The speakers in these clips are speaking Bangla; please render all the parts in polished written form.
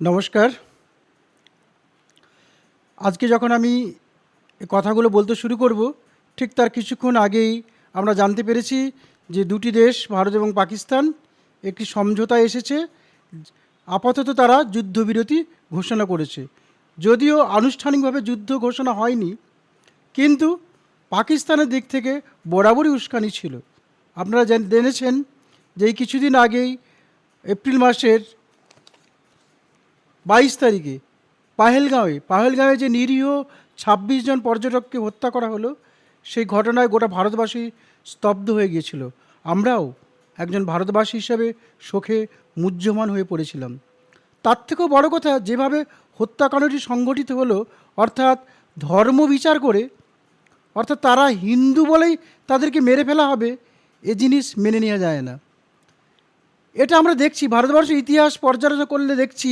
নমস্কার। আজকে যখন আমি এই কথাগুলো বলতে শুরু করব, ঠিক তার কিছুক্ষণ আগেই আমরা জানতে পেরেছি যে দুটি দেশ ভারত এবং পাকিস্তান একটি সমঝোতায় এসেছে। আপাতত তারা যুদ্ধবিরতি ঘোষণা করেছে। যদিও আনুষ্ঠানিকভাবে যুদ্ধ ঘোষণা হয়নি, কিন্তু পাকিস্তানের দিক থেকে বরাবরই উস্কানি ছিল। আপনারা জেনেছেন যে এই কিছুদিন আগেই এপ্রিল মাসের 22 তারিখে পাহেলগাঁওয়ে যে নিরীহ 26 জন পর্যটককে হত্যা করা হলো, সেই ঘটনায় গোটা ভারতবাসী স্তব্ধ হয়ে গিয়েছিল। আমরাও একজন ভারতবাসী হিসাবে শোকে মুহ্যমান হয়ে পড়েছিলাম। তার থেকেও বড় কথা, যেভাবে হত্যাকাণ্ডটি সংঘটিত হলো, অর্থাৎ ধর্ম বিচার করে, অর্থাৎ তারা হিন্দু বলেই তাদেরকে মেরে ফেলা হবে, এ জিনিস মেনে নেওয়া যায় না। এটা আমরা দেখছি, ভারতবর্ষের ইতিহাস পর্যালোচনা করলে দেখছি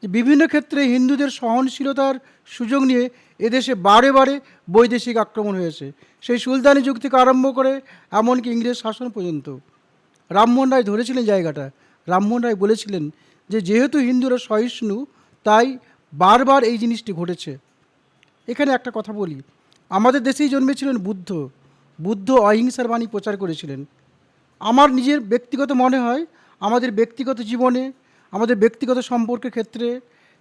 যে বিভিন্ন ক্ষেত্রে হিন্দুদের সহনশীলতার সুযোগ নিয়ে এদেশে বারে বারে বৈদেশিক আক্রমণ হয়েছে। সেই সুলতানি যুগ থেকে আরম্ভ করে এমনকি ইংরেজ শাসন পর্যন্ত। রামমোহন রায় ধরেছিলেন জায়গাটা। রামমোহন রায় বলেছিলেন যে যেহেতু হিন্দুরা সহিষ্ণু, তাই বারবার এই জিনিসটি ঘটেছে। এখানে একটা কথা বলি, আমাদের দেশেই জন্মেছিলেন বুদ্ধ অহিংসার বাণী প্রচার করেছিলেন। আমার নিজের ব্যক্তিগত মনে হয়, আমাদের ব্যক্তিগত জীবনে, আমাদের ব্যক্তিগত সম্পর্কের ক্ষেত্রে,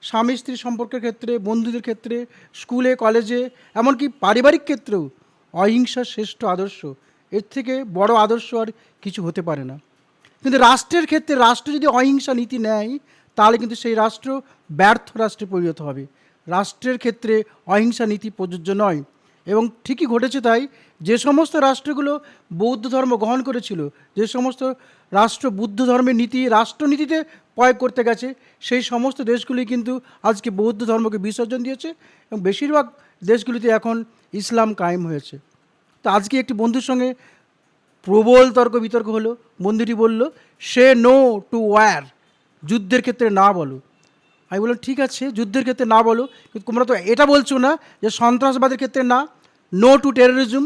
স্বামী স্ত্রী সম্পর্কের ক্ষেত্রে, বন্ধুদের ক্ষেত্রে, স্কুলে কলেজে, এমনকি পারিবারিক ক্ষেত্রেও অহিংসা শ্রেষ্ঠ আদর্শ। এর থেকে বড় আদর্শ আর কিছু হতে পারে না। কিন্তু রাষ্ট্রের ক্ষেত্রে রাষ্ট্র যদি অহিংসা নীতি নেয়, তাহলে কিন্তু সেই রাষ্ট্র ব্যর্থ রাষ্ট্রে পরিণত হবে। রাষ্ট্রের ক্ষেত্রে অহিংসা নীতি প্রযোজ্য নয়। এবং ঠিকই ঘটেছে তাই। যে সমস্ত রাষ্ট্রগুলো বৌদ্ধ ধর্ম গ্রহণ করেছিল, যে সমস্ত রাষ্ট্র বুদ্ধ ধর্মের নীতি রাষ্ট্রনীতিতে প্রয়োগ করতে গেছে, সেই সমস্ত দেশগুলি কিন্তু আজকে বৌদ্ধ ধর্মকে বিসর্জন দিয়েছে এবং বেশিরভাগ দেশগুলিতে এখন ইসলাম কায়েম হয়েছে। তো আজকে একটি বন্ধুর সঙ্গে প্রবল বিতর্ক হলো। বন্ধুটি বলল, সে নো টু ওয়ার, যুদ্ধের ক্ষেত্রে না বলো। আমি বললাম ঠিক আছে, যুদ্ধের ক্ষেত্রে না বলো, কিন্তু তোমরা তো এটা বলছো না যে সন্ত্রাসবাদের ক্ষেত্রে না, নো টু টেরোরিজম।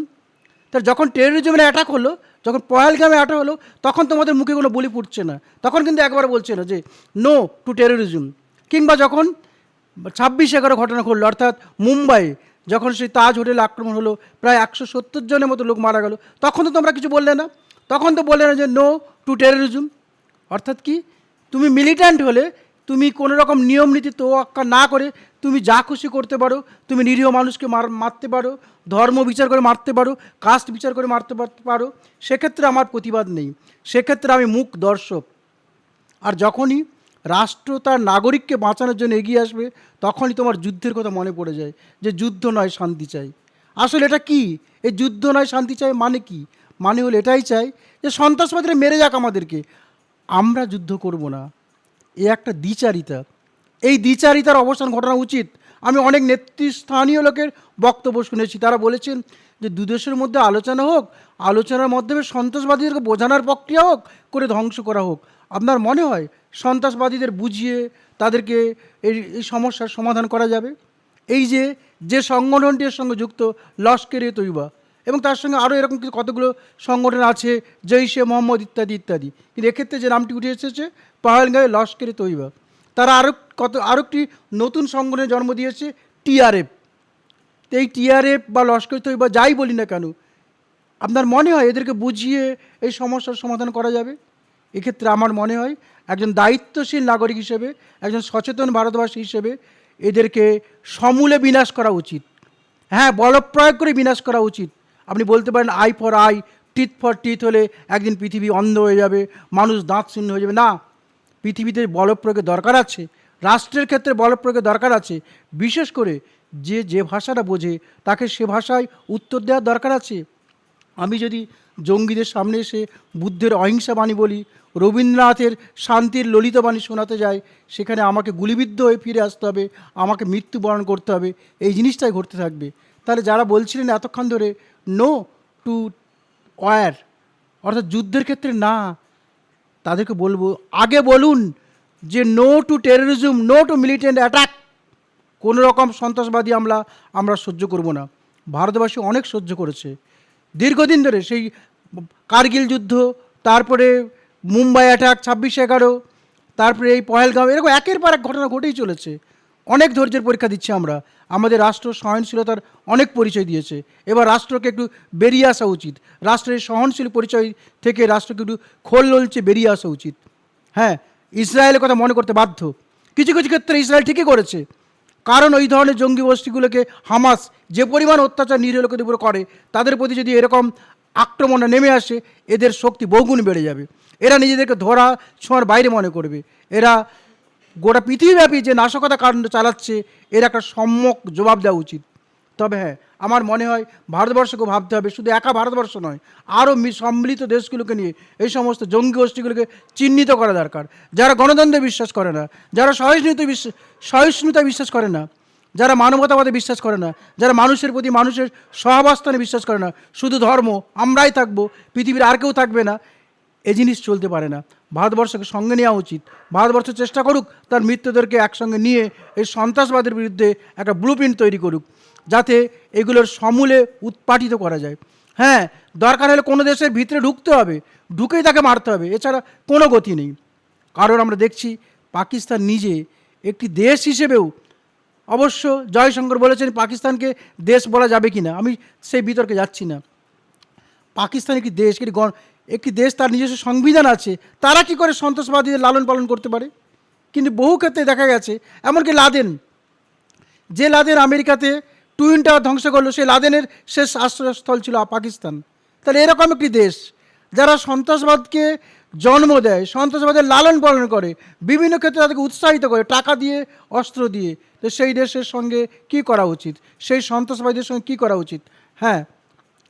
তার যখন টেরোরিজমের অ্যাটাক হলো, যখন পহেলগামে অ্যাটাক হলো, তখন তোমাদের মুখে কোনো বলি ফুটছে না, তখন কিন্তু একবার বলছে না যে নো টু টেরোরিজম। কিংবা যখন 26/11 ঘটনা ঘটলো, অর্থাৎ মুম্বাই যখন সেই তাজ হোটেলে আক্রমণ হলো, প্রায় 170 জনের মতো লোক মারা গেল, তখন তো তোমরা কিছু বললে না। তখন তো বললে না যে নো টু টেরোরিজম। অর্থাৎ কি, তুমি মিলিট্যান্ট হলে তুমি কোনো রকম নিয়ম নীতি তোয়াক্কা না করে তুমি যা খুশি করতে পারো। তুমি নিরীহ মানুষকে মারতে পারো, ধর্ম বিচার করে মারতে পারো, কাস্ট বিচার করে মারতে পারো। সেক্ষেত্রে আমার প্রতিবাদ নেই, সেক্ষেত্রে আমি মূক দর্শক। আর যখনই রাষ্ট্র তার নাগরিককে বাঁচানোর জন্য এগিয়ে আসবে, তখনই তোমার যুদ্ধের কথা মনে পড়ে যায়, যে যুদ্ধ নয় শান্তি চাই। আসলে এটা কি, এই যুদ্ধ নয় শান্তি চাই মানে কি? মানে হলো এটাই চাই যে সন্ত্রাসবাদীরা মেরে যাক আমাদেরকে, আমরা যুদ্ধ করব না। এ একটা দ্বিচারিতা। এই দ্বিচারিতার অবসান ঘটানো উচিত। আমি অনেক নেতৃস্থানীয় লোকের বক্তব্য শুনেছি, তারা বলেছেন যে দুদেশের মধ্যে আলোচনা হোক, আলোচনার মাধ্যমে সন্ত্রাসবাদীদেরকে বোঝানোর প্রক্রিয়া হোক, করে ধ্বংস করা হোক। আপনার মনে হয় সন্ত্রাসবাদীদের বুঝিয়ে তাদেরকে এই সমস্যার সমাধান করা যাবে? এই যে সংগঠনটির সঙ্গে যুক্ত লস্করে তৈবা, এবং তার সঙ্গে আরও এরকম কতগুলো সংগঠন আছে, জৈশে মোহাম্মদ ইত্যাদি ইত্যাদি, কিন্তু এক্ষেত্রে যে নামটি উঠে এসেছে পহেলগাঁওয়ে লস্করে তৈবা, তারা আরও একটি নতুন সংগঠনের জন্ম দিয়েছে, টিআরএফ। তো এই টিআরএফ বা লস্করে তৈবা যাই বলি না কেন, আপনার মনে হয় এদেরকে বুঝিয়ে এই সমস্যার সমাধান করা যাবে? এক্ষেত্রে আমার মনে হয় একজন দায়িত্বশীল নাগরিক হিসেবে, একজন সচেতন ভারতবাসী হিসেবে এদেরকে সমূলে বিনাশ করা উচিত। হ্যাঁ, বলপ্রয়োগ করে বিনাশ করা উচিত। আপনি বলতে পারেন I for I, teeth for teeth হলে একদিন পৃথিবী অন্ধ হয়ে যাবে, মানুষ দাঁত শূন্য হয়ে যাবে। না, পৃথিবীতে বলপ্রয়োগের দরকার আছে, রাষ্ট্রের ক্ষেত্রে বলপ্রয়োগের দরকার আছে। বিশেষ করে যে ভাষাটা বোঝে তাকে সে ভাষায় উত্তর দেওয়ার দরকার আছে। আমি যদি জঙ্গিদের সামনে এসে বুদ্ধের অহিংসা বাণী বলি, রবীন্দ্রনাথের শান্তির ললিত বাণী শোনাতে যাই, সেখানে আমাকে গুলিবিদ্ধ হয়ে ফিরে আসতে হবে, আমাকে মৃত্যুবরণ করতে হবে। এই জিনিসটাই ঘটতে থাকবে। তাহলে যারা বলছিলেন এতক্ষণ ধরে নো টু ওয়ার, অর্থাৎ যুদ্ধের ক্ষেত্রে না, তাদেরকে বলবো আগে বলুন যে no to terrorism, no to militant attack. কোনো রকম সন্ত্রাসবাদী আমরা সহ্য করব না। ভারতবাসী অনেক সহ্য করেছে দীর্ঘদিন ধরে, সেই কার্গিল যুদ্ধ, তারপরে মুম্বাই অ্যাটাক 26/11, তারপরে এই পহেলগাঁও, এরকম একের পর এক ঘটনা ঘটেই চলেছে। অনেক ধৈর্যের পরীক্ষা দিচ্ছি আমরা। আমাদের রাষ্ট্র সহনশীলতার অনেক পরিচয় দিয়েছে, এবার রাষ্ট্রকে একটু বেরিয়ে আসা উচিত। রাষ্ট্রের সহনশীল পরিচয় থেকে রাষ্ট্রকে একটু খোল নলচে বেরিয়ে আসা উচিত। হ্যাঁ, ইসরায়েলের কথা মনে করতে বাধ্য। কিছু কিছু ক্ষেত্রে ইসরায়েল ঠিকই করেছে, কারণ ওই ধরনের জঙ্গি গোষ্ঠীগুলোকে হামাস যে পরিমাণ অত্যাচার নিরীহ লোকেদের উপর করে, তাদের প্রতি যদি এরকম আক্রমণে নেমে আসে, এদের শক্তি বহুগুণ বেড়ে যাবে। এরা নিজেদেরকে ধরা ছোঁয়ার বাইরে মনে করবে। এরা গোটা পৃথিবীব্যাপী যে নাশকতা কাণ্ড চালাচ্ছে, এর একটা সম্যক জবাব দেওয়া উচিত। তবে হ্যাঁ, আমার মনে হয় ভারতবর্ষকেও ভাবতে হবে, শুধু একা ভারতবর্ষ নয়, আরও সম্মিলিত দেশগুলোকে নিয়ে এই সমস্ত জঙ্গি গোষ্ঠীগুলোকে চিহ্নিত করা দরকার। যারা গণতন্ত্রে বিশ্বাস করে না, যারা সহিষ্ণুতায় বিশ্বাস করে না, যারা মানবতাবাদে বিশ্বাস করে না, যারা মানুষের প্রতি মানুষের সহাবস্থানে বিশ্বাস করে না, শুধু ধর্ম আমরাই থাকবো, পৃথিবীর আর কেউ থাকবে না, এই জিনিস চলতে পারে না। ভারতবর্ষকে সঙ্গে নেওয়া উচিত। ভারতবর্ষ চেষ্টা করুক তার মিত্রদেরকে একসঙ্গে নিয়ে এই সন্ত্রাসবাদের বিরুদ্ধে একটা ব্লুপ্রিন্ট তৈরি করুক, যাতে এগুলোর সমূলে উৎপাটিত করা যায়। হ্যাঁ, দরকার হলে কোনো দেশের ভিতরে ঢুকতে হবে, ঢুকেই তাকে মারতে হবে, এছাড়া কোনো গতি নেই। কারণ আমরা দেখছি পাকিস্তান নিজে একটি দেশ হিসেবেও, অবশ্য জয়শঙ্কর বলেছেন পাকিস্তানকে দেশ বলা যাবে কি না, আমি সেই বিতর্কে যাচ্ছি না। পাকিস্তান একটি দেশ, একটি দেশ, তার নিজস্ব সংবিধান আছে, তারা কি করে সন্ত্রাসবাদীদের লালন পালন করতে পারে? কিন্তু বহু ক্ষেত্রে দেখা গেছে, এমনকি লাদেন, যে লাদেন আমেরিকাতে টুইন টাওয়ার ধ্বংস করলো, সেই লাদেনের শেষ আশ্রয়স্থল ছিল পাকিস্তান। তাহলে এরকম একটি দেশ যারা সন্ত্রাসবাদকে জন্ম দেয়, সন্ত্রাসবাদের লালন পালন করে, বিভিন্ন ক্ষেত্রে তাদেরকে উৎসাহিত করে টাকা দিয়ে, অস্ত্র দিয়ে, তো সেই দেশের সঙ্গে কি করা উচিত? সেই সন্ত্রাসবাদীদের সঙ্গে কি করা উচিত? হ্যাঁ,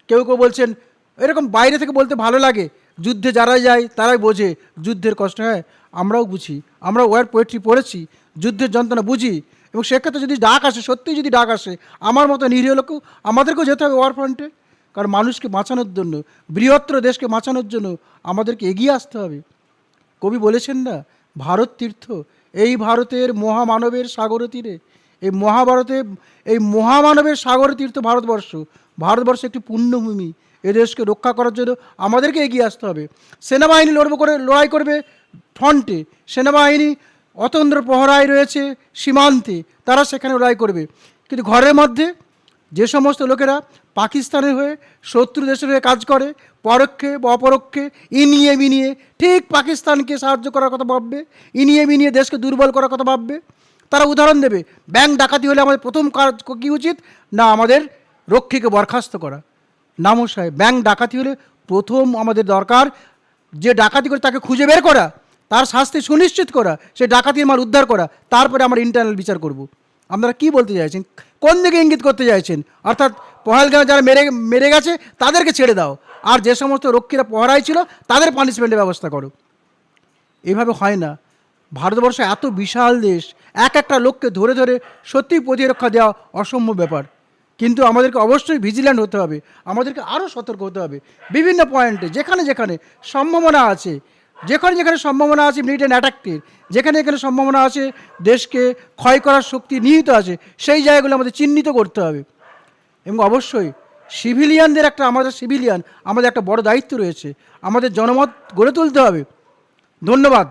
কেউ কেউ বলছেন এরকম বাইরে থেকে বলতে ভালো লাগে, যুদ্ধে যারা যায় তারাই বোঝে যুদ্ধের কষ্ট। হ্যাঁ, আমরাও বুঝি, আমরা ওয়ার পোয়েট্রি পড়েছি, যুদ্ধের যন্ত্রণা বুঝি, এবং সেক্ষেত্রে যদি ডাক আসে, সত্যিই যদি ডাক আসে, আমার মতো নিরীহ লোকও, আমাদেরকেও যেতে হবে ওয়ার ফ্রন্টে। কারণ মানুষকে বাঁচানোর জন্য, বৃহত্তর দেশকে বাঁচানোর জন্য আমাদেরকে এগিয়ে আসতে হবে। কবি বলেছেন না, ভারত তীর্থ, এই ভারতের মহামানবের সাগর তীরে, এই মহামানবের সাগর তীর্থ ভারতবর্ষ। ভারতবর্ষ একটি পুণ্যভূমি, এ দেশকে রক্ষা করার জন্য আমাদেরকে এগিয়ে আসতে হবে। সেনাবাহিনী লড়াই করবে ফ্রন্টে, সেনাবাহিনী অতন্দ্র প্রহরায় রয়েছে সীমান্তে, তারা সেখানে লড়াই করবে। কিন্তু ঘরের মধ্যে যে সমস্ত লোকেরা পাকিস্তানের হয়ে, শত্রু দেশের হয়ে কাজ করে, পরোক্ষে বা অপরোক্ষে ইনিয়ে বিনিয়ে ঠিক পাকিস্তানকে সাহায্য করার কথা ভাববে, ইনিয়ে বিনিয়ে দেশকে দুর্বল করার কথা ভাববে, তারা উদাহরণ দেবে। ব্যাংক ডাকাতি হলে আমাদের প্রথম কাজ কী উচিত? না, আমাদের রক্ষীকে বরখাস্ত করা। নামশায়, ব্যাংক ডাকাতি হলে প্রথম আমাদের দরকার যে ডাকাতি করে তাকে খুঁজে বের করা, তার শাস্তি সুনিশ্চিত করা, সে ডাকাতির মাল উদ্ধার করা, তারপরে আমরা ইন্টারনাল বিচার করব। আপনারা কি বলতে চাইছেন? কোন দিকে ইঙ্গিত করতে চাইছেন? অর্থাৎ পহেলগাঁও যারা মেরে গেছে তাদেরকে ছেড়ে দাও, আর যে সমস্ত রক্ষীরা পহরায় ছিল তাদের পানিশমেন্টের ব্যবস্থা করো। এভাবে হয় না। ভারতবর্ষ এত বিশাল দেশ, এক একটা লোককে ধরে ধরে সত্যিই প্রতিরক্ষা দেওয়া অসম্ভব ব্যাপার। কিন্তু আমাদেরকে অবশ্যই ভিজিল্যান্ট হতে হবে, আমাদেরকে আরও সতর্ক হতে হবে বিভিন্ন পয়েন্টে, যেখানে যেখানে সম্ভাবনা আছে, যেখানে যেখানে সম্ভাবনা আছে মিলিটারি অ্যাটাকের, যেখানে যেখানে সম্ভাবনা আছে দেশকে ক্ষয় করার শক্তি নিহিত আছে, সেই জায়গাগুলো আমাদের চিহ্নিত করতে হবে। এবং অবশ্যই আমাদের একটা বড় দায়িত্ব রয়েছে, আমাদের জনমত গড়ে তুলতে হবে। ধন্যবাদ।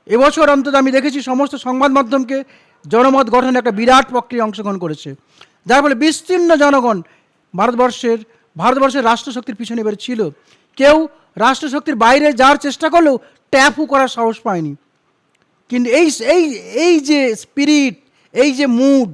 এবছর অন্তত আমি দেখেছি সমস্ত সংবাদ মাধ্যমকে জনমত গঠনে একটা বিরাট প্রক্রিয়া অংশগ্রহণ করেছে, যার ফলে বিস্তীর্ণ জনগণ ভারতবর্ষের রাষ্ট্রশক্তির পিছনে এবার ছিল। কেউ রাষ্ট্রশক্তির বাইরে যাওয়ার চেষ্টা করলেও ট্যাপও করার সাহস পায়নি। কিন্তু এই যে স্পিরিট, এই যে মুড,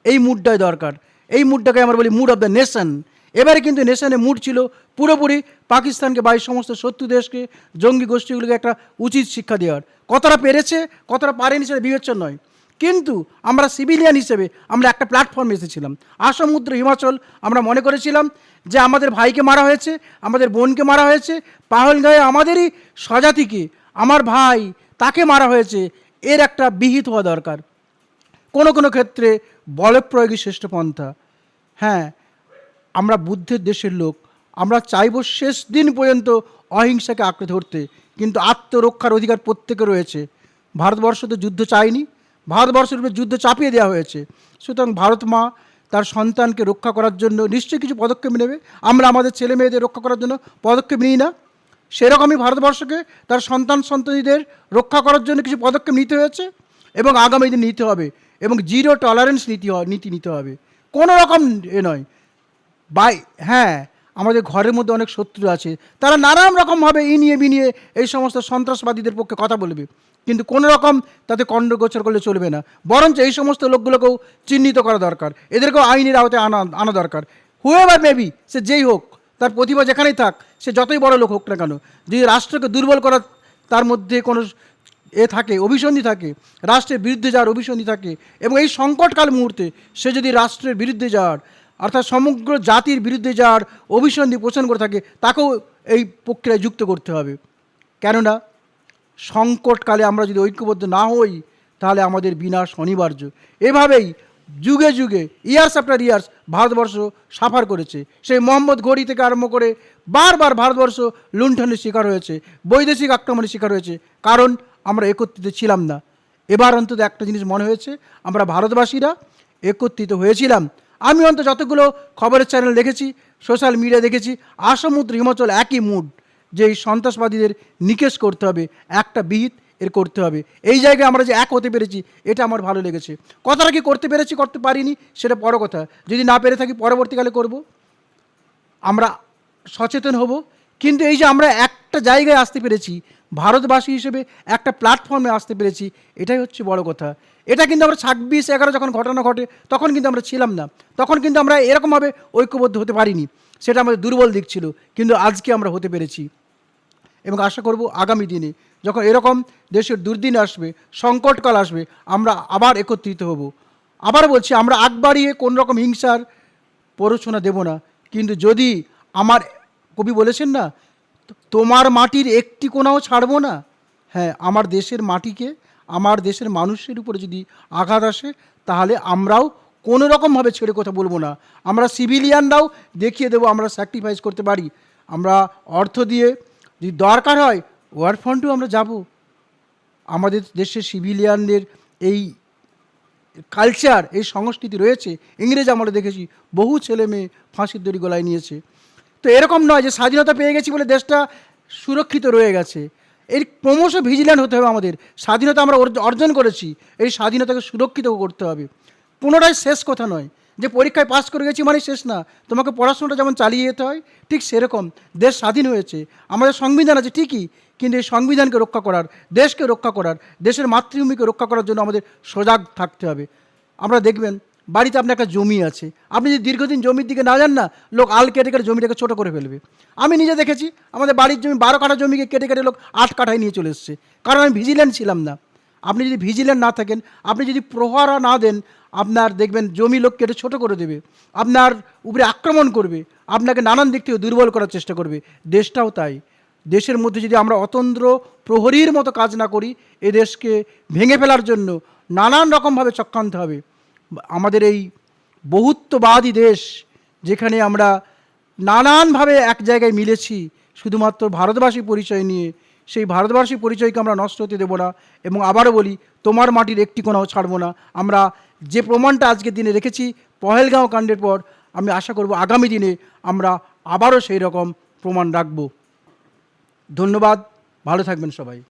এই মুডটাই দরকার। এই মুডটাকে আমরা বলি মুড অফ দ্য নেশন। এবারে কিন্তু নেশনের মুড ছিল পুরোপুরি পাকিস্তানকে বা এই সমস্ত শত্রু দেশকে, জঙ্গি গোষ্ঠীগুলোকে একটা উচিত শিক্ষা দেওয়ার। কতটা পেরেছে কতটা পারেনি সেটা বিবেচ্য নয়, কিন্তু আমরা সিভিলিয়ান হিসেবে আমরা একটা প্ল্যাটফর্মে এসেছিলাম। আসমুদ্র হিমাচল, আমরা মনে করেছিলাম যে আমাদের ভাইকে মারা হয়েছে, আমাদের বোনকে মারা হয়েছে, পাহলগাঁয়ে আমাদেরই স্বজাতিকে, আমার ভাই, তাকে মারা হয়েছে, এর একটা বিহিত হওয়া দরকার। কোনো কোনো ক্ষেত্রে বলপ্রয়োগই শ্রেষ্ঠ পন্থা। হ্যাঁ, আমরা বুদ্ধের দেশের লোক, আমরা চাইব শেষ দিন পর্যন্ত অহিংসাকে আঁকড়ে ধরতে, কিন্তু আত্মরক্ষার অধিকার প্রত্যেকে রয়েছে। ভারতবর্ষ তো যুদ্ধ চায়নি, ভারতবর্ষের উপরে যুদ্ধ চাপিয়ে দেওয়া হয়েছে। সুতরাং ভারত মা তার সন্তানকে রক্ষা করার জন্য নিশ্চয়ই কিছু পদক্ষেপ নেবে। আমরা আমাদের ছেলে মেয়েদের রক্ষা করার জন্য পদক্ষেপ নিই না? সেরকমই ভারতবর্ষকে তার সন্তান সন্ততিদের রক্ষা করার জন্য কিছু পদক্ষেপ নিতে হয়েছে এবং আগামী দিন নিতে হবে, এবং জিরো টলারেন্স নীতি নিতে হবে। কোনো রকম নয়। হ্যাঁ, আমাদের ঘরের মধ্যে অনেক শত্রু আছে, তারা নানান রকমভাবে ইনিয়ে বিনিয়ে এই সমস্ত সন্ত্রাসবাদীদের পক্ষে কথা বলবে, কিন্তু কোনো রকম তাতে কণ্ডগোচর করলে চলবে না। বরঞ্চ এই সমস্ত লোকগুলোকেও চিহ্নিত করা দরকার, এদেরকেও আইনের আওতায় আনা দরকার। হুয়েভার মেবি, সে যেই হোক, তার প্রতিভা যেখানেই থাক, সে যতই বড় লোক হোক না কেন, যদি রাষ্ট্রকে দুর্বল করার তার মধ্যে কোনো থাকে, অভিসন্ধি থাকে, রাষ্ট্রের বিরুদ্ধে যাওয়ার অভিসন্ধি থাকে, এবং এই সংকটকাল মুহূর্তে সে যদি রাষ্ট্রের বিরুদ্ধে যাওয়ার, অর্থাৎ সমগ্র জাতির বিরুদ্ধে যাওয়ার অভিসন্ধি পোষণ করে থাকে, তাকেও এই প্রক্রিয়ায় যুক্ত করতে হবে। কেননা সংকটকালে আমরা যদি ঐক্যবদ্ধ না হই, তাহলে আমাদের বিনাশ অনিবার্য। এভাবেই যুগে যুগে, years after years, Bharatvarsha suffer করেছে। সেই মোহাম্মদ ঘড়ি থেকে আরম্ভ করে বারবার ভারতবর্ষ লুণ্ঠনের শিকার হয়েছে, বৈদেশিক আক্রমণের শিকার হয়েছে, কারণ আমরা একত্রিত ছিলাম না। এবার অন্তত একটা জিনিস মনে হয়েছে, আমরা ভারতবাসীরা একত্রিত হয়েছিলাম। আমি অন্তত যতগুলো খবরের চ্যানেল দেখেছি, সোশ্যাল মিডিয়া দেখেছি, আসামুদ্র হিমাচল একই মুড, যে এই সন্ত্রাসবাদীদের নিকেশ করতে হবে, একটা বিহিত এর করতে হবে। এই জায়গায় আমরা যে এক হতে পেরেছি, এটা আমার ভালো লেগেছে। কথাটা কি করতে পেরেছি, করতে পারিনি, সেটা বড় কথা। যদি না পেরে থাকি, পরবর্তীকালে করব, আমরা সচেতন হব। কিন্তু এই যে আমরা একটা জায়গায় আসতে পেরেছি, ভারতবাসী হিসেবে একটা প্ল্যাটফর্মে আসতে পেরেছি, এটাই হচ্ছে বড় কথা। এটা কিন্তু আমরা 26/11 যখন ঘটনা ঘটে, তখন কিন্তু আমরা ছিলাম না, তখন কিন্তু আমরা এরকমভাবে ঐক্যবদ্ধ হতে পারিনি, সেটা আমাদের দুর্বল দিক ছিল। কিন্তু আজকে আমরা হতে পেরেছি, এবং আশা করব আগামী দিনে যখন এরকম দেশের দুর্দিন আসবে, সংকটকাল আসবে, আমরা আবার একত্রিত হব। আবার বলছি, আমরা আগ বাড়িয়ে কোন রকম হিংসার প্ররোচনা দেব না। কিন্তু যদি আমার কবি বলেছেন না, তোমার মাটির একটি কোণাও ছাড়বো না, হ্যাঁ, আমার দেশের মাটিকে, আমার দেশের মানুষের উপরে যদি আঘাত আসে, তাহলে আমরাও কোনো রকমভাবে ছেড়ে কথা বলবো না। আমরা সিভিলিয়ানরাও দেখিয়ে দেবো আমরা স্যাক্রিফাইস করতে পারি। আমরা অর্থ দিয়ে, যদি দরকার হয় ওয়ার ফ্রন্টেও আমরা যাব। আমাদের দেশের সিভিলিয়ানদের এই কালচার, এই সংস্কৃতি রয়েছে। ইংরেজ আমরা দেখেছি বহু ছেলে মেয়ে ফাঁসির দড়ি গলায় নিয়েছে। তো এরকম নয় যে স্বাধীনতা পেয়ে গেছি বলে দেশটা সুরক্ষিত রয়ে গেছে। এর ক্রমশ ভিজিল্যান্ট হতে হবে আমাদের। স্বাধীনতা আমরা অর্জন করেছি, এই স্বাধীনতাকে সুরক্ষিত করতে হবে। পুনরায় শেষ কথা নয় যে পরীক্ষায় পাস করে গেছি মানে শেষ না, তোমাকে পড়াশোনাটা যেমন চালিয়ে যেতে হয়, ঠিক সেরকম দেশ স্বাধীন হয়েছে, আমাদের সংবিধান আছে ঠিকই, কিন্তু এই সংবিধানকে রক্ষা করার, দেশকে রক্ষা করার, দেশের মাতৃভূমিকে রক্ষা করার জন্য আমাদের সজাগ থাকতে হবে। আমরা দেখবেন, বাড়িতে আপনার একটা জমি আছে, আপনি যদি দীর্ঘদিন জমির দিকে না যান না, লোক আল কেটে কেটে জমিটাকে ছোটো করে ফেলবে। আমি নিজে দেখেছি, আমাদের বাড়ির জমি 12 কাঠা জমিকে কেটে কেটে লোক 8 কাঠায় নিয়ে চলে এসছে, কারণ আমি ভিজিল্যান্ট ছিলাম না। আপনি যদি ভিজিল্যান্ট না থাকেন, আপনি যদি প্রহরা না দেন, আপনার দেখবেন জমি লোক কেটে ছোটো করে দেবে, আপনার উপরে আক্রমণ করবে, আপনাকে নানান দিক থেকে দুর্বল করার চেষ্টা করবে। দেশটাও তাই। দেশের মধ্যে যদি আমরা অতন্দ্র প্রহরীর মতো কাজ না করি, এ দেশকে ভেঙে ফেলার জন্য নানান রকমভাবে চক্রান্ত হবে। আমাদের এই বহুত্ববাদী দেশ, যেখানে আমরা নানানভাবে এক জায়গায় মিলেছি শুধুমাত্র ভারতবাসী পরিচয় নিয়ে, সেই ভারতবাসী পরিচয়কে আমরা নষ্ট হতে দেব না। এবং আবারও বলি, তোমার মাটির একটি কোণাও ছাড়বো না। আমরা যে প্রমাণটা আজকের দিনে রেখেছি পহেলগাঁও কাণ্ডের পর, আমি আশা করব আগামী দিনে আমরা আবারও সেই রকম প্রমাণ রাখব। ধন্যবাদ, ভালো থাকবেন সবাই।